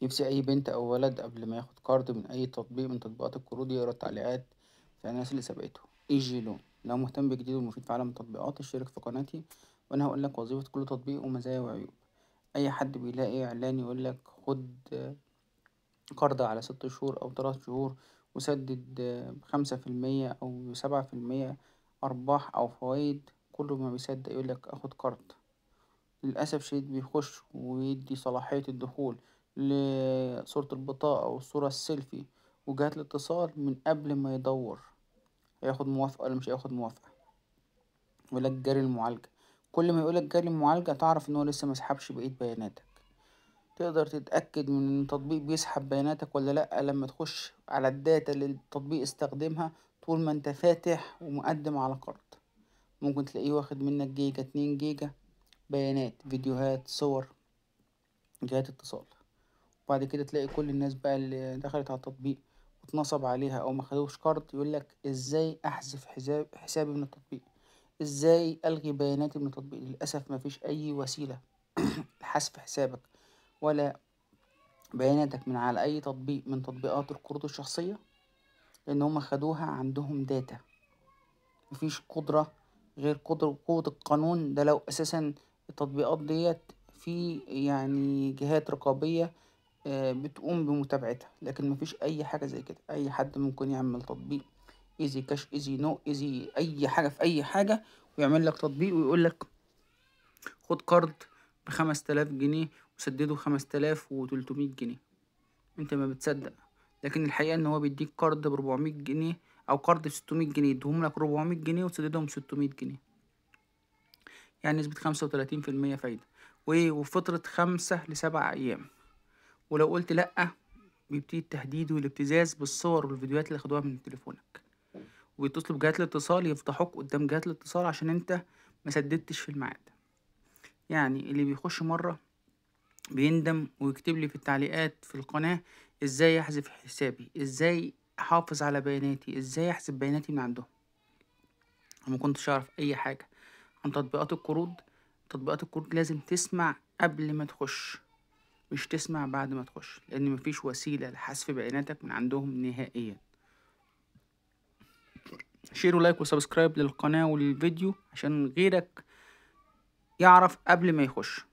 نفسي أي بنت أو ولد قبل ما ياخد كارد من أي تطبيق من تطبيقات القروض يقرا التعليقات بتاع الناس اللي سبقته. ايجي لون. لو مهتم بجديد ومفيد في عالم التطبيقات اشترك في قناتي وأنا هقولك وظيفة كل تطبيق ومزايا وعيوب. أي حد بيلاقي إعلان يقولك خد قرض على 6 شهور أو 3 شهور وسدد ب5% أو 7% أرباح أو فوايد، كله ما بيصدق يقولك أخد قرض. للأسف الشديد بيخش ويدي صلاحية الدخول لصورة البطاقة والصورة السيلفي وجهات الاتصال من قبل ما يدور هياخد موافقة ولا مش هياخد موافقة. يقولك جاري المعالجة، كل ما يقولك جاري المعالجة تعرف ان هو لسه مسحبش بقية بياناتك. تقدر تتأكد من ان التطبيق بيسحب بياناتك ولا لأ لما تخش على الداتا اللي التطبيق استخدمها طول ما انت فاتح ومقدم على قرض. ممكن تلاقيه واخد منك جيجا 2 جيجا بيانات، فيديوهات، صور، جهات اتصال. وبعد كده تلاقي كل الناس بقى اللي دخلت على التطبيق واتنصب عليها او ما خدوش كارد يقولك ازاي احذف حسابي من التطبيق، ازاي الغي بياناتي من التطبيق. للاسف ما فيش اي وسيله لحذف حسابك ولا بياناتك من على اي تطبيق من تطبيقات القروض الشخصيه، لان هم خدوها عندهم داتا. مفيش قدره غير قوة القانون ده. لو اساسا التطبيقات ديت في يعني جهات رقابيه بتقوم بمتابعتها، لكن مفيش اي حاجه زي كده. اي حد ممكن يعمل تطبيق ايزي كاش، ايزي نو، ايزي اي حاجه في اي حاجه، ويعمل لك تطبيق ويقول لك خد قرض ب5000 جنيه وسدده 5300 جنيه. انت ما بتصدق، لكن الحقيقه ان هو بيديك قرض ب400 جنيه او قرض ب600 جنيه، يديهم لك 400 جنيه وتسددهم 600 جنيه، يعني نسبه 35% فايده وفتره 5 ل7 أيام. ولو قلت لأ بيبتدي التهديد والابتزاز بالصور والفيديوهات اللي خدوها من تليفونك، ويتصلوا بجهات الاتصال يفضحوك قدام جهات الاتصال عشان انت ما سددتش في الميعاد. يعني اللي بيخش مرة بيندم ويكتب لي في التعليقات في القناة ازاي احذف حسابي، ازاي احافظ على بياناتي، ازاي احذف بياناتي من عندهم. أنا ما كنتش اعرف اي حاجة عن تطبيقات القروض. تطبيقات القروض لازم تسمع قبل ما تخش، مش تسمع بعد ما تخش، لان مفيش وسيلة لحذف بياناتك من عندهم نهائيا. شير ولايك وسبسكرايب للقناة وللفيديو عشان غيرك يعرف قبل ما يخش.